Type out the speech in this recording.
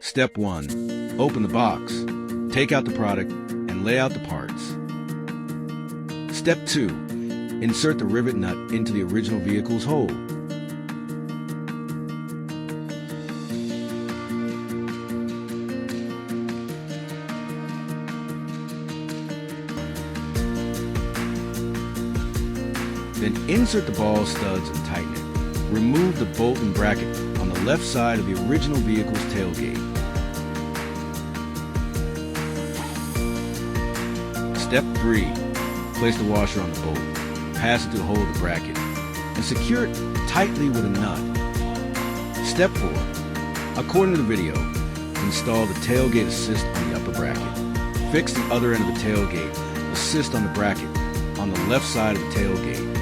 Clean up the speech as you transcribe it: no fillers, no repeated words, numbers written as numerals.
Step 1. Open the box. Take out the product and lay out the parts. Step 2. Insert the rivet nut into the original vehicle's hole. Then insert the ball studs and tighten it. Remove the bolt and bracket on the left side of the original vehicle's tailgate. Step 3. Place the washer on the bolt, pass it through the hole of the bracket, and secure it tightly with a nut. Step 4. According to the video, install the tailgate assist on the upper bracket. Fix the other end of the tailgate assist on the bracket on the left side of the tailgate.